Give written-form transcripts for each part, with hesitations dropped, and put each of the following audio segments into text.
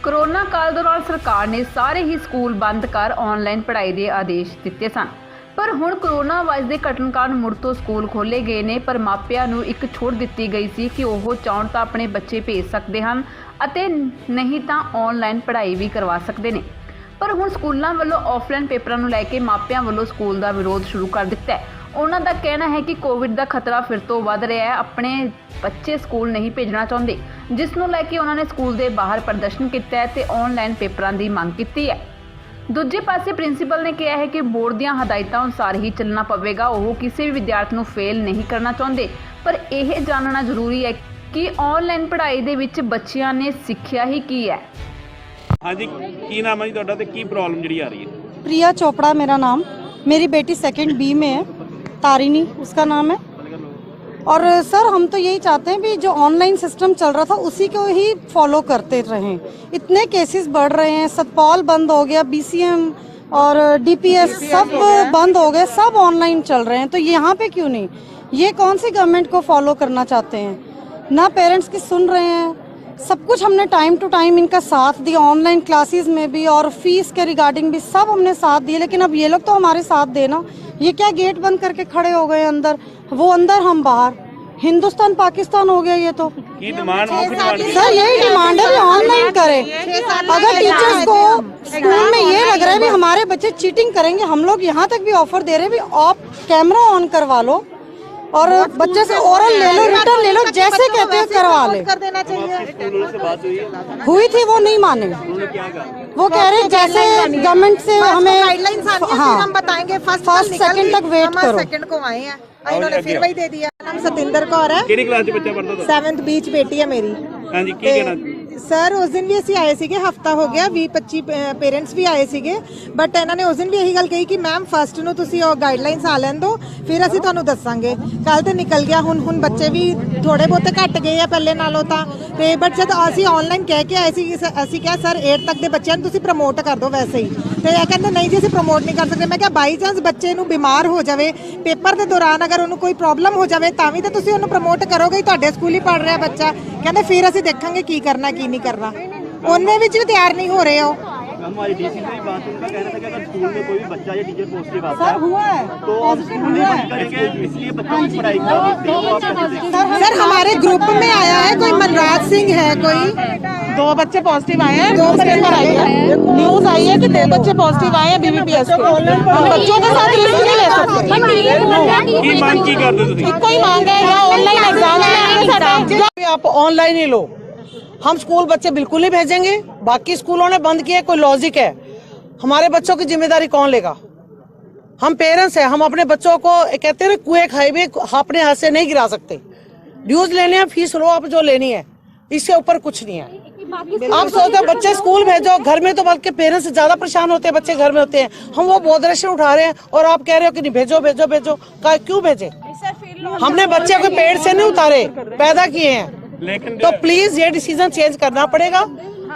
Corona काल दौरान सरकार ने सारे ही स्कूल बंद कर ऑनलाइन पढ़ाई के आदेश दिते सन। पर हुण कोरोना वायरस के घटन कारण मुड़ तो स्कूल खोले गए ने, पर मापिਆਂ ਨੂੰ एक छूट दी गई सी कि ਉਹ ਚਾਹਣ ਤਾਂ ਆਪਣੇ ਬੱਚੇ ਭੇਜ ਸਕਦੇ ਹਨ ਅਤੇ नहीं ਤਾਂ ऑनलाइन पढ़ाई भी करवा सकते हैं। पर हुण स्कूलों वालों ऑफलाइन पेपरों को लैके मापिਆਂ वालों स्कूल का विरोध शुरू कर दिता है। उन्हों का कहना है कि कोविड का खतरा फिर तो वध रहा है, अपने बच्चे स्कूल नहीं भेजना चाहते, जिसनों लैके उन्होंने स्कूल के बाहर प्रदर्शन किया है तो ऑनलाइन पेपरों की मांग की है। दूजे पासे प्रिंसीपल ने कहा है कि बोर्ड दी हदायतों अनुसार ही चलना पवेगा। वो किसी भी विद्यार्थी को फेल नहीं करना चाहते, पर यह जानना जरूरी है कि ऑनलाइन पढ़ाई दे विच बच्चियां ने सिक्ख्या ही की है। हाँ जी, की नाम है जी तुहाडा ते की प्रॉब्लम जिहड़ी आ रही है? प्रिया चोपड़ा मेरा नाम। मेरी बेटी सेकंड बी में है, तारिणी उसका नाम है। और सर हम तो यही चाहते हैं भी जो ऑनलाइन सिस्टम चल रहा था उसी को ही फॉलो करते रहें। इतने केसेस बढ़ रहे हैं, सतपाल बंद हो गया, BCM और DPS सब बंद हो गए, सब ऑनलाइन चल रहे हैं, तो यहाँ पे क्यों नहीं? ये कौन सी गवर्नमेंट को फॉलो करना चाहते हैं? ना पेरेंट्स की सुन रहे हैं। सब कुछ हमने टाइम टू टाइम इनका साथ दिया, ऑनलाइन क्लासेस में भी और फीस के रिगार्डिंग भी सब हमने साथ दिए, लेकिन अब ये लोग तो हमारे साथ देना। ये क्या गेट बंद करके खड़े हो गए अंदर, वो अंदर हम बाहर। हिंदुस्तान पाकिस्तान हो गया ये तो। की डिमांड सर यही डिमांड है, ऑनलाइन करें। अगर टीचर्स को स्कूल में ये लग रहा है भी हमारे बच्चे चीटिंग करेंगे, हम लोग यहाँ तक भी ऑफर दे रहे हैं भी आप कैमरा ऑन करवा लो और बच्चे से ओरल ले लो, रिटर्न ले लो, जैसे कहते हैं करवा ले। कर देना चाहिए। हुई थी, वो नहीं माने। वो कह रहे जैसे गवर्नमेंट से हमें गाइडलाइंस आनी है, फिर हम बताएंगे फर्स्ट सेकंड तक वेट करो। सेकंड को आए हैं, इन्होंने फिर वही दे दिया। नाम सतिंदर कौर है। किहड़ी क्लास च बच्चा पढ़दा था? 7th B च बेटी है मेरी। हाँ जी, की कहना? सर उस दिन भी ਅਸੀਂ ਆਏ ਸੀਗੇ, ਹਫਤਾ ਹੋ ਗਿਆ, 20-25 ਪੇਰੈਂਟਸ ਵੀ ਆਏ ਸੀਗੇ, ਬਟ ਇਹਨਾਂ ਨੇ ਉਸ ਦਿਨ ਵੀ ਇਹੀ ਗੱਲ ਕਹੀ ਕਿ ਮੈਮ ਫਸਟ ਨੂੰ ਤੁਸੀਂ ਉਹ ਗਾਈਡਲਾਈਨਸ ਆ ਲੈਣ ਦਿਓ, ਫਿਰ ਅਸੀਂ ਤੁਹਾਨੂੰ ਦੱਸਾਂਗੇ। ਕੱਲ ਤੇ ਨਿਕਲ ਗਿਆ, ਹੁਣ ਬੱਚੇ ਵੀ ਥੋੜੇ ਬਹੁਤੇ ਘਟ ਗਏ ਆ ਪਹਿਲੇ ਨਾਲੋਂ ਤਾਂ, ਤੇ ਬਟ ਜਦ ਅਸੀਂ ਆਨਲਾਈਨ ਕਹਿ ਕੇ ਆਏ ਸੀ, ਅਸੀਂ ਕਿਹਾ ਸਰ 8 ਤੱਕ ਦੇ ਬੱਚਿਆਂ ਨੂੰ ਤੁਸੀਂ ਪ੍ਰਮੋਟ ਕਰ ਦਿਓ ਵੈਸੇ ਹੀ, ਤੇ ਇਹ ਕਹਿੰਦੇ ਨਹੀਂ ਜੀ ਅਸੀਂ ਪ੍ਰਮੋਟ ਨਹੀਂ ਕਰ ਸਕਦੇ। ਮੈਂ ਕਿਹਾ ਬਾਈ ਚਾਂਸ ਬੱਚੇ ਨੂੰ ਬਿਮਾਰ ਹੋ ਜਾਵੇ ਪੇਪਰ ਦੇ ਦੌਰਾਨ, ਅਗਰ ਉਹਨੂੰ ਕੋਈ ਪ੍ਰੋਬਲਮ ਹੋ ਜਾਵੇ ਤਾਂ ਵੀ ਤਾਂ ਤੁਸੀਂ ਉਹਨੂੰ ਪ੍ਰਮੋਟ ਕਰੋਗੇ, ਤੁਹਾਡੇ ਸਕੂਲ ਹੀ ਪੜ ਰਿਹਾ ਬੱਚਾ। ਕਹਿੰਦੇ ਫਿਰ ਅਸੀਂ ਦੇਖਾਂਗੇ ਕੀ ਕਰਨਾ ਕੀ नहीं करना। उनमें भी तैयार नहीं हो रहे हो। हमारी डीसी से बात उनका कहना था कि अगर स्कूल में कोई भी बच्चा या टीचर पॉजिटिव आता सर हुआ है तो आप स्कूल नहीं बंद करेंगे, इसलिए बच्चों की पढ़ाई खराब होती है। सर हमारे ग्रुप में आया है कोई मनराज सिंह है, कोई 2 बच्चे पॉजिटिव आए हैं, 2 बच्चे पर आई है, न्यूज आई है कि 2 बच्चे पॉजिटिव आए हैं BBPS के। हम बच्चों के साथ रिस्क नहीं ले सकते। की मांग की करदे तुसीं? कोई मांग है या ऑनलाइन एग्जाम, आप ऑनलाइन ही लो। हम स्कूल बच्चे बिल्कुल नहीं भेजेंगे। बाकी स्कूलों ने बंद किया, कोई लॉजिक है? हमारे बच्चों की जिम्मेदारी कौन लेगा? हम पेरेंट्स हैं, हम अपने बच्चों को कहते हैं कुएं खाई में अपने हाथ से नहीं गिरा सकते। ड्यूज लेने हैं, फीस लो आप जो लेनी है, इससे ऊपर कुछ नहीं है। आप सोचते हो बच्चे स्कूल भेजो, घर में तो बल्कि पेरेंट्स ज्यादा परेशान होते हैं, बच्चे घर में होते हैं। हम वो बोधरेशन उठा रहे हैं और आप कह रहे हो कि नहीं भेजो भेजो भेजो। क्यों भेजे? हमने बच्चे को पेड़ से नहीं उतारे, पैदा किए हैं। लेकिन तो प्लीज ये डिसीजन चेंज करना पड़ेगा।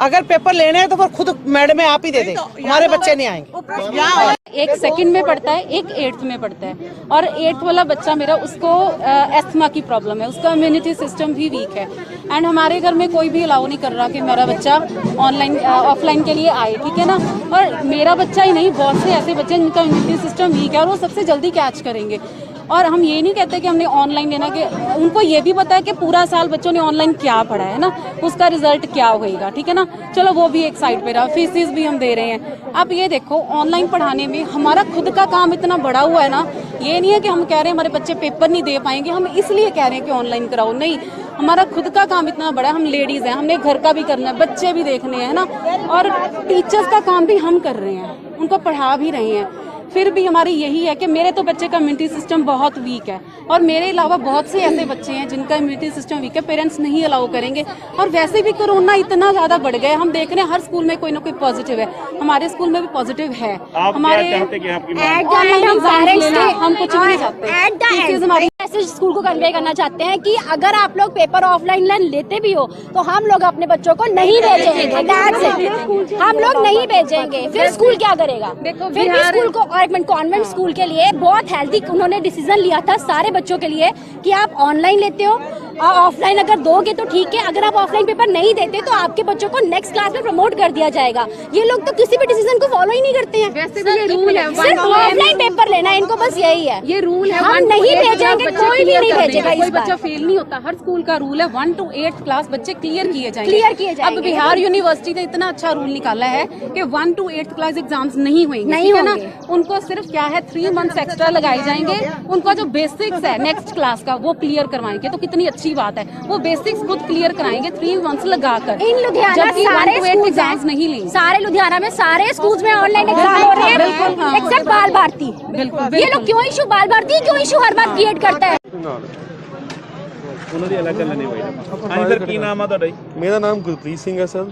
अगर पेपर लेने हैं तो फिर खुद मैडम आप ही दे दें, हमारे बच्चे नहीं आएंगे। एक सेकंड में पढ़ता है, एक 8th में पढ़ता है, और 8th वाला बच्चा मेरा, उसको एस्थमा की प्रॉब्लम है, उसका इम्यूनिटी सिस्टम भी वीक है। एंड हमारे घर में कोई भी अलाउ नहीं कर रहा कि मेरा बच्चा ऑनलाइन ऑफलाइन के लिए आए, ठीक है ना। और मेरा बच्चा ही नहीं, बहुत से ऐसे बच्चे जिनका इम्यूनिटी सिस्टम वीक है और वो सबसे जल्दी कैच करेंगे। और हम ये नहीं कहते कि हमने ऑनलाइन लेना, कि उनको ये भी पता है कि पूरा साल बच्चों ने ऑनलाइन क्या पढ़ा है ना, उसका रिजल्ट क्या होएगा, ठीक है ना। चलो वो भी एक साइड पे रहा, फीसिस भी हम दे रहे हैं। अब ये देखो ऑनलाइन पढ़ाने में हमारा खुद का काम इतना बड़ा हुआ है ना, ये नहीं है कि हम कह रहे हैं हमारे बच्चे पेपर नहीं दे पाएंगे, हम इसलिए कह रहे हैं कि ऑनलाइन कराओ, नहीं। हमारा खुद का काम इतना बड़ा है, हम लेडीज़ हैं, हमने घर का भी करना है, बच्चे भी देखने हैं ना, और टीचर्स का काम भी हम कर रहे हैं, उनको पढ़ा भी रहे हैं। फिर भी हमारी यही है कि मेरे तो बच्चे का इम्यूनिटी सिस्टम बहुत वीक है, और मेरे अलावा बहुत से ऐसे बच्चे हैं जिनका इम्यूनिटी सिस्टम वीक है, पेरेंट्स नहीं अलाउ करेंगे। और वैसे भी कोरोना इतना ज़्यादा बढ़ गया, हम देख रहे हैं हर स्कूल में कोई ना कोई पॉजिटिव है, हमारे स्कूल में भी पॉजिटिव है। हमारे हम कुछ भी नहीं चाहते। मैसेज स्कूल को कन्वे करना चाहते हैं कि अगर आप लोग पेपर ऑफलाइन लेते भी हो तो हम लोग अपने बच्चों को नहीं भेजेंगे, डैड से हम लोग नहीं भेजेंगे। फिर स्कूल क्या करेगा? फिर भी स्कूल को, और कॉन्वेंट स्कूल के लिए बहुत हेल्दी उन्होंने डिसीजन लिया था सारे बच्चों के लिए कि आप ऑनलाइन लेते हो ऑफलाइन अगर दोगे तो ठीक है, अगर आप ऑफलाइन पेपर नहीं देते तो आपके बच्चों को नेक्स्ट क्लास में प्रमोट कर दिया जाएगा। ये लोग तो किसी भी डिसीजन को फॉलो ही नहीं करते हैं। वैसे भी ये रूल है, सिर्फ ऑफलाइन पेपर लेना है इनको, बस यही है। ये रूल है, हम नहीं भेजेंगे, कोई भी नहीं भेजेगा। कोई बच्चा फेल नहीं होता, हर स्कूल का रूल है 1 to 8 क्लास बच्चे क्लियर किए जाएंगे। क्लियर किए जाएंगे। अब बिहार यूनिवर्सिटी ने इतना अच्छा रूल निकाला है कि 1 to 8 क्लास एग्जाम्स नहीं होंगे, नहीं ठीक है ना। होंगे। उनको सिर्फ क्या है 3 मंथ्स एक्स्ट्रा लगाए जाएंगे, उनका जो बेसिक्स है नेक्स्ट क्लास का वो क्लियर करवाएंगे। तो कितनी अच्छी बात है, वो बेसिक्स खुद क्लियर कराएंगे 3 मंथ्स लगाकर। इन लुधियाना जबकि 1 सारे to 8 एग्जाम्स नहीं लेंगे। सारे लुधियाना में सारे स्कूल्स में ऑनलाइन एग्जाम हो रहे हैं, एक्सेप्ट बाल भारती। ये लोग क्यों इशू बाल भारती क्यों इशू हर बार क्रिएट करता है? ਉਹਨਾਂ ਦੀ ਅਲੱਗ ਗੱਲ ਨਹੀਂ ਹੋਈ। ਹਾਂਜੀ ਸਰ, ਕੀ ਨਾਮ ਆ ਤੁਹਾਡਾ ਜੀ? मेरा नाम गुरप्रीत सिंह है सर।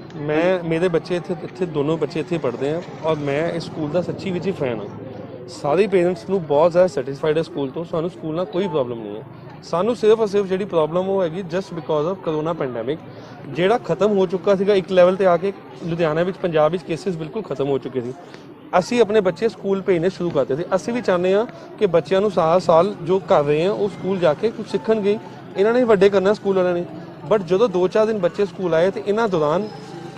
मेरे बच्चे ਇੱਥੇ ਦੋਨੋਂ ਬੱਚੇ ਇੱਥੇ ਪੜ੍ਹਦੇ ਆ ਔਰ ਮੈਂ ਇਸ ਸਕੂਲ ਦਾ ਸੱਚੀ ਵਿੱਚ ਹੀ ਫੈਨ ਹਾਂ। ਸਾਰੇ ਪੇਰੈਂਟਸ ਨੂੰ ਬਹੁਤ ਜ਼ਿਆਦਾ ਸੈਟੀਸਫਾਈਡ ਹੈ ਸਕੂਲ ਤੋਂ। ਸਾਨੂੰ ਸਕੂਲ ਨਾਲ ਕੋਈ ਪ੍ਰੋਬਲਮ ਨਹੀਂ ਹੈ। ਸਾਨੂੰ ਸਿਰਫ ਔਰ ਸਿਰਫ ਜਿਹੜੀ ਪ੍ਰੋਬਲਮ ਉਹ ਹੈਗੀ just because of corona pandemic, ਜਿਹੜਾ ਖਤਮ ਹੋ ਚੁੱਕਾ ਸੀਗਾ ਇੱਕ ਲੈਵਲ ਤੇ ਆ ਕੇ। ਲੁਧਿਆਣਾ ਵਿੱਚ ਪੰਜਾਬ ਵਿੱਚ ਕੇਸਿਸ ਬਿਲਕੁਲ ਖਤਮ ਹੋ ਚੁੱਕੇ ਸੀ। ਅਸੀਂ ਆਪਣੇ ਬੱਚੇ ਸਕੂਲ ਭੇਜਣੇ ਸ਼ੁਰੂ ਕਰਤੇ ਸੀ। ਅਸੀਂ ਵੀ ਚਾਹੁੰਦੇ ਹਾਂ ਕਿ ਬੱਚਿਆਂ ਨੂੰ ਸਾਲ ਜੋ ਕਰ ਰਹੇ ਆ ਉਹ ਸਕੂਲ ਜਾ ਕੇ ਕੁਝ ਸਿੱਖਣਗੇ। ਇਹਨਾਂ ਨੇ ਵੱਡੇ ਕਰਨਾ ਸਕੂਲ ਵਾਲਿਆਂ ਨੇ। ਬਟ ਜਦੋਂ 2-4 ਦਿਨ ਬੱਚੇ ਸਕੂਲ ਆਏ ਤੇ ਇਹਨਾਂ ਦੌਰਾਨ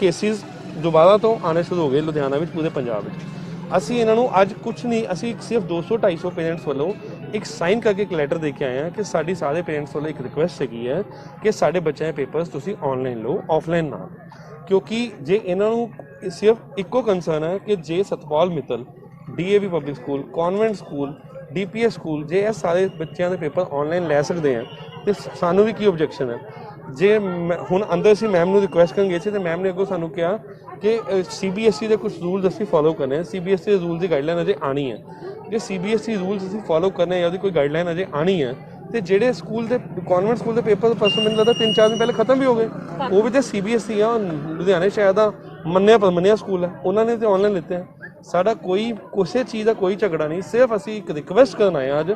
ਕੇਸਿਸ ਦੁਬਾਰਾ ਤੋਂ ਆਉਣੇ ਸ਼ੁਰੂ ਹੋ ਗਏ ਲੁਧਿਆਣਾ ਵਿੱਚ, ਪੂਰੇ ਪੰਜਾਬ ਵਿੱਚ। ਅਸੀਂ ਇਹਨਾਂ ਨੂੰ ਅੱਜ ਕੁਝ ਨਹੀਂ, ਅਸੀਂ ਸਿਰਫ 200-250 ਪੇਰੈਂਟਸ ਵੱਲੋਂ ਇੱਕ ਸਾਈਨ ਕਰਕੇ ਇੱਕ ਲੈਟਰ ਦੇ ਕੇ ਆਏ ਹਾਂ ਕਿ ਸਾਡੀ ਸਾਰੇ ਪੇਰੈਂਟਸ ਵੱਲੋਂ ਇੱਕ ਰਿਕੁਐਸਟ ਹੈਗੀ ਹੈ ਕਿ ਸਾਡੇ ਬੱਚਿਆਂ ਦੇ ਪੇਪਰਸ ਤੁਸੀਂ ਆਨਲਾਈਨ ਲਓ, ਆਫਲਾਈਨ ਨਾ। ਕਿਉਂਕਿ ਜੇ ਇਹਨਾਂ ਨੂੰ ਸਿਰਫ ਇੱਕੋ ਕੰਸਰਨ ਹੈ ਕਿ ਜੇ Satpal Mittal, DAV public school, convent school, DPS school, ਜੇ ਇਹ ਸਾਰੇ ਬੱਚਿਆਂ ਦੇ ਪੇਪਰ ਆਨਲਾਈਨ ਲੈ ਸਕਦੇ ਆ ਤੇ ਸਾਨੂੰ ਵੀ ਕੀ ਓਬਜੈਕਸ਼ਨ ਹੈ। ਜੇ ਹੁਣ ਅੰਦਰ ਅਸੀਂ ਮੈਮ ਨੂੰ ਰਿਕੁਐਸਟ ਕਰਨ ਗਏ ਸੀ ਤੇ ਮੈਮ ਨੇ ਅੱਗੋਂ ਸਾਨੂੰ ਕਿਹਾ ਕਿ CBSE ਦੇ ਕੁਝ ਰੂਲਸ ਅਸੀਂ ਫੋਲੋ ਕਰਨੇ ਆ। CBSE ਦੇ ਰੂਲ ਦੀ ਗਾਈਡਲਾਈਨ ਅਜੇ ਆਣੀ ਹੈ। ਜੇ CBSE ਰੂਲਸ ਅਸੀਂ ਫੋਲੋ ਕਰਨੇ ਆ, ਉਹਦੀ ਕੋਈ ਗਾਈਡਲਾਈਨ ਅਜੇ ਆਣੀ ਹੈ ਤੇ ਜਿਹੜੇ ਸਕੂਲ ਦੇ ਕਨਵੈਂਟ ਸਕੂਲ ਦੇ ਪੇਪਰ ਪਰਸੋਂ ਮੈਨੂੰ ਲੱਗਦਾ 3-4 ਦਿਨ ਪਹਿਲੇ ਖਤਮ ਵੀ ਹੋ ਗਏ। ਉਹ ਵੀ ਤੇ CBSE ਆ, ਲੁਧਿਆਣੇ ਸ਼ਹਿਰ ਦਾ ਮੰਨਿਆ ਸਕੂਲ ਹੈ, ਉਹਨਾਂ ਨੇ ਤੇ ਆਨਲਾਈਨ ਲਿੱਤੇ ਆ। ਸਾਡਾ ਕੋਈ ਕਿਸੇ ਚੀਜ਼ ਦਾ ਕੋਈ ਝਗੜਾ ਨਹੀਂ, ਸਿਰਫ ਅਸੀਂ ਇੱਕ ਰਿਕੁਐਸਟ ਕਰਨ ਆਏ ਹਾਂ ਅੱਜ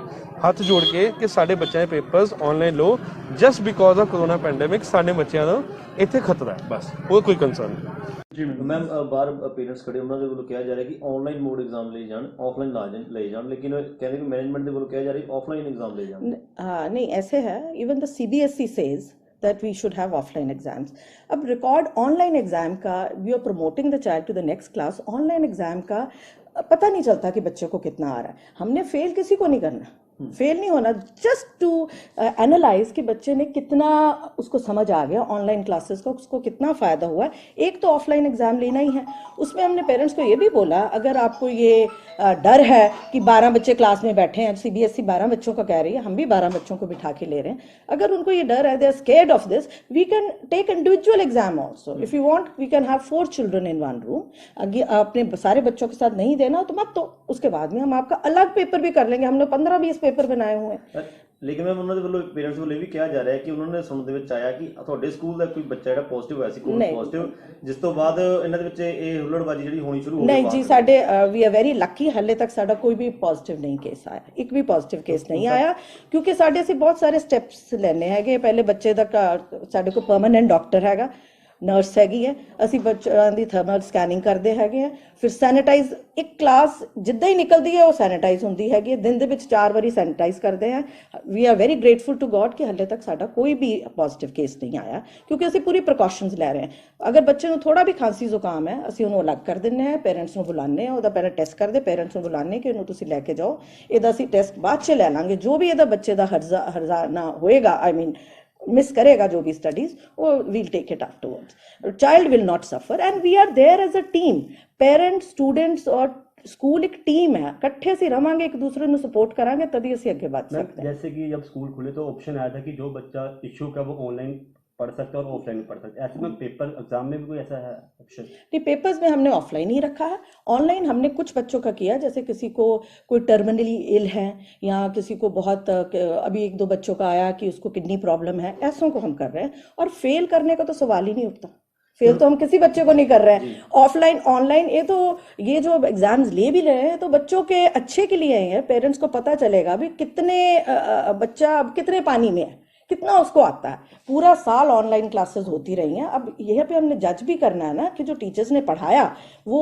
ਹੱਥ ਜੋੜ ਕੇ ਕਿ ਸਾਡੇ ਬੱਚਿਆਂ ਦੇ ਪੇਪਰਸ ਆਨਲਾਈਨ ਲਓ just because of corona pandemic. ਸਾਡੇ ਬੱਚਿਆਂ ਦਾ ਇੱਥੇ ਖਤਰਾ ਹੈ, ਬਸ ਹੋਰ ਕੋਈ ਕੰਸਰਨ ਨਹੀਂ। ਮੈਮ ਬਾਹਰ ਪੇਰੈਂਟਸ ਖੜੇ, ਉਹਨਾਂ ਦੇ ਵੱਲੋਂ ਕਿਹਾ ਜਾ ਰਿਹਾ ਕਿ ਆਨਲਾਈਨ ਮੋਡ ਐਗਜ਼ਾਮ ਲਈ ਜਾਣ, ਆਫਲਾਈਨ ਨਾ ਲਈ ਜਾਣ, ਲੇਕਿਨ ਕਹਿੰਦੇ ਕਿ ਮੈਨੇਜਮੈਂਟ ਦੇ ਵੱਲੋਂ ਕਿਹਾ ਜਾ ਰਿਹਾ ਆਫਲਾਈਨ ਐਗਜ਼ਾਮ ਲਈ ਜਾਣ। हाँ नहीं, ऐसे है, even the CBSE says that we should have offline exams. अब रिकॉर्ड ऑनलाइन एग्जाम का, we are promoting the child to the next class. Online exam का पता नहीं चलता कि बच्चे को कितना आ रहा है। हमने फेल किसी को नहीं करना, फेल नहीं होना, जस्ट टू एनालाइज कि बच्चे ने कितना उसको समझ आ गया ऑनलाइन क्लासेस का, उसको कितना फ़ायदा हुआ। एक तो ऑफलाइन एग्ज़ाम लेना ही है, उसमें हमने पेरेंट्स को ये भी बोला अगर आपको ये डर है कि 12 बच्चे क्लास में बैठे हैं, CBSE 12 बच्चों का कह रही है, हम भी 12 बच्चों को बिठा के ले रहे हैं, अगर उनको ये डर है, they are scared of this, we can take individual exam also. If you want we can have 4 children in 1 room. अपने सारे बच्चों के साथ नहीं देना तो मत, तो उसके बाद में हम आपका अलग पेपर भी कर लेंगे। हमने 15-20 पेपर बनाए हुए हैं। ਲੇਕਿਨ ਮੈਮ ਉਹਨਾਂ ਦੇ ਵੱਲੋਂ ਪੇਰੈਂਟਸ ਵੱਲੋਂ ਇਹ ਵੀ ਕਿਹਾ ਜਾ ਰਿਹਾ ਕਿ ਉਹਨਾਂ ਨੇ ਸੁਣਨ ਦੇ ਵਿੱਚ ਆਇਆ ਕਿ ਤੁਹਾਡੇ ਸਕੂਲ ਦਾ ਕੋਈ ਬੱਚਾ ਜਿਹੜਾ ਪੋਜ਼ਿਟਿਵ ਹੋਇਆ ਸੀ, ਕੋਵਿਡ ਪੋਜ਼ਿਟਿਵ, ਜਿਸ ਤੋਂ ਬਾਅਦ ਇਹਨਾਂ ਦੇ ਵਿੱਚ ਇਹ ਹੁੱਲੜਬਾਜ਼ੀ ਜਿਹੜੀ ਹੋਣੀ ਸ਼ੁਰੂ ਹੋ ਗਈ। नहीं जी, साढ़े वी आर वेरी लकी, हाले तक साਡਾ कोई भी पॉजिटिव नहीं केस आया, एक भी पॉजिटिव केस नहीं आया, क्योंकि साढ़े ਅਸੀਂ बहुत सारे स्टेप्स ਲੈਣੇ ਹੈਗੇ। ਪਹਿਲੇ ਬੱਚੇ ਦਾ ਸਾਡੇ ਕੋਲ परमानेंट डॉक्टर हैगा, ਨਰਸ ਹੈਗੀ ਹੈ, ਅਸੀਂ ਬੱਚਿਆਂ ਦੀ ਥਰਮਲ ਸਕੈਨਿੰਗ ਕਰਦੇ ਹੈਗੇ ਆ, ਫਿਰ ਸੈਨੀਟਾਈਜ਼, ਇੱਕ ਕਲਾਸ ਜਿੱਦਾਂ ਹੀ ਨਿਕਲਦੀ ਹੈ ਉਹ ਸੈਨੀਟਾਈਜ਼ ਹੁੰਦੀ ਹੈਗੀ ਹੈ, ਦਿਨ ਦੇ ਵਿੱਚ 4 ਵਾਰੀ ਸੈਨੀਟਾਈਜ਼ ਕਰਦੇ ਆ। We are very grateful to God ਕਿ ਹਾਲੇ ਤੱਕ ਸਾਡਾ ਕੋਈ ਵੀ ਪੋਜ਼ਿਟਿਵ ਕੇਸ ਨਹੀਂ ਆਇਆ, ਕਿਉਂਕਿ ਅਸੀਂ ਪੂਰੀ ਪ੍ਰੀਕਾਸ਼ਨਸ ਲੈ ਰਹੇ ਹਾਂ। ਅਗਰ ਬੱਚੇ ਨੂੰ ਥੋੜਾ ਵੀ ਖਾਂਸੀ ਜ਼ੁਕਾਮ ਹੈ, ਅਸੀਂ ਉਹਨੂੰ ਅਲੱਗ ਕਰ ਦਿੰਦੇ ਹਾਂ, ਪੇਰੈਂਟਸ ਨੂੰ ਬੁਲਾਉਂਦੇ ਹਾਂ, ਉਹਦਾ ਪਹਿਲਾਂ ਟੈਸਟ ਕਰਦੇ, ਪੇਰੈਂਟਸ ਨੂੰ ਬੁਲਾਉਂਦੇ ਕਿ ਉਹਨੂੰ ਤੁਸੀਂ ਲੈ ਕੇ ਜਾਓ, ਇਹਦਾ ਅਸੀਂ ਟੈਸਟ ਬਾਅਦ 'ਚ ਲੈ ਲਾਂਗੇ। ਜੋ ਵੀ ਇਹਦਾ ਬੱਚੇ ਦਾ ਹਰਜ਼ਾਨਾ ਹੋਏਗਾ, आई मीन मिस करेगा जो भी स्टडीज, वो will take it afterwards. Child will not suffer and we are there as a team. Parents, students और स्कूल एक टीम है, इकट्ठे से रवांगे, एक दूसरे को सपोर्ट करांगे, तभी ਅਸੀਂ ਅੱਗੇ बढ़ सकते हैं। जैसे कि जब स्कूल खुले तो ऑप्शन आया था कि जो बच्चा इच्छुक है वो ऑनलाइन पढ़ सकता है और ऑफलाइन पढ़ सकता है, ऐसे में पेपर एग्जाम में भी कोई ऐसा है ऑप्शन? नहीं, पेपर्स में हमने ऑफलाइन ही रखा है। ऑनलाइन हमने कुछ बच्चों का किया, जैसे किसी को कोई टर्मिनली इल है या किसी को बहुत, अभी 1-2 बच्चों का आया कि उसको किडनी प्रॉब्लम है, ऐसों को हम कर रहे हैं। और फेल करने का तो सवाल ही नहीं उठता, फेल तो हम किसी बच्चे को नहीं कर रहे हैं। ऑफलाइन ऑनलाइन ये जो एग्जाम्स ले भी रहे हैं तो बच्चों के अच्छे के लिए है। पेरेंट्स को पता चलेगा भी कितने बच्चा कितने पानी में है, कितना उसको आता है। पूरा साल ऑनलाइन क्लासेस होती रही हैं। अब यह पे हमने जज भी करना है ना कि जो टीचर्स ने पढ़ाया वो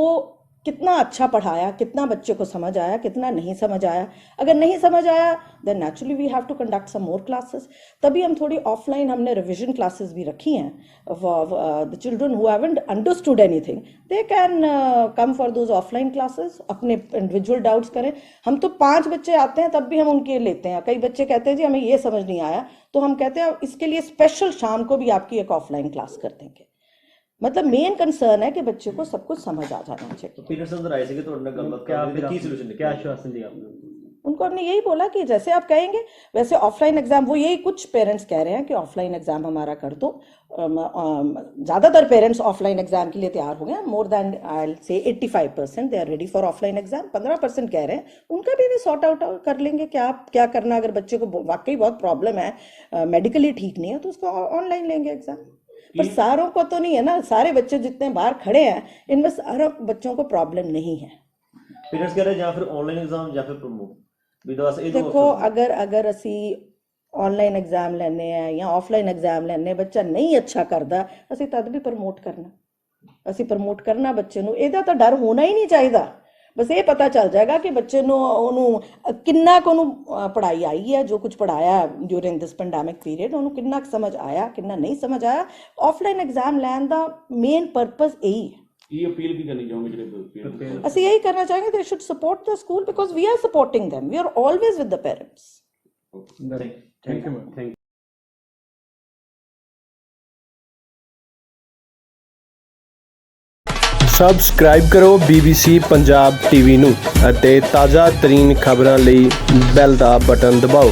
कितना अच्छा पढ़ाया, कितना बच्चे को समझ आया, कितना नहीं समझ आया। अगर नहीं समझ आया then naturally we have to conduct some more classes. तभी हम थोड़ी ऑफलाइन हमने रिविजन क्लासेस भी रखी हैं। The children who haven't understood anything they can come for those offline classes, अपने इंडिविजुअल डाउट्स करें। हम तो 5 बच्चे आते हैं तब भी हम उनके लेते हैं। कई बच्चे कहते हैं जी हमें ये समझ नहीं आया, तो हम कहते हैं इसके लिए स्पेशल शाम को भी आपकी एक ऑफलाइन क्लास कर देंगे। मतलब मेन कंसर्न है कि बच्चे को सब कुछ समझ आ जाना चाहिए। पेरेंट्स अंदर आए थे ਤੁਹਾਡੇ ਨਾਲ ਗੱਲਬਾਤ ਕਰਦੇ ਕੀ ਸੋਲੂਸ਼ਨ क्या आश्वासन दिया आपने? उनको हमने यही बोला कि जैसे आप कहेंगे वैसे ऑफलाइन एग्जाम, वो यही कुछ पेरेंट्स कह रहे हैं कि ऑफलाइन एग्जाम हमारा कर दो। ज़्यादातर पेरेंट्स ऑफलाइन एग्जाम के लिए तैयार हो गए। More than I say 85% they are ready for offline exam. 15% कह रहे हैं उनका भी सॉर्ट आउट कर लेंगे क्या करना। अगर बच्चे को वाकई बहुत प्रॉब्लम है, मेडिकली ठीक नहीं है, तो उसको ऑनलाइन लेंगे एग्जाम। पर सारों को तो नहीं है ना, सारे बच्चे जितने बाहर खड़े हैं इनमें सारों बच्चों को प्रॉब्लम नहीं है। पेरेंट्स कह रहे या फिर ऑनलाइन एग्जाम या फिर प्रमोट देखो अगर असी ऑनलाइन एग्जाम लेने हैं या ऑफलाइन एग्जाम लेने, बच्चा नहीं अच्छा करता असी तद भी प्रमोट करना। असी प्रमोट करना बच्चे ਨੂੰ ਇਹਦਾ ਤਾਂ ਡਰ ਹੋਣਾ ਹੀ ਨਹੀਂ ਚਾਹੀਦਾ। बस ये पता चल जाएगा कि बच्चे किन्ना को पढ़ाई आई है, जो कुछ पढ़ाया ड्यूरिंग दिस पेंडेमिक पीरियड उन्होंने किन्ना समझ आया, किन्ना नहीं समझ आया। ऑफलाइन एग्जाम लैन का मेन पर्पस यही है। ये अपील भी करनी चाहूंगी ਜਿਹੜੇ ਅਸੀਂ यही करना चाहेंगे they should support the school because we are supporting them, we are always with the parents. Thank you ma'am. Subscribe ਕਰੋ BBC ਪੰਜਾਬ ਟੀਵੀ ਨੂੰ ਅਤੇ ਤਾਜ਼ਾ ਤਰੀਨ ਖਬਰਾਂ ਲਈ ਬੈਲ ਦਾ ਬਟਨ ਦਬਾਓ।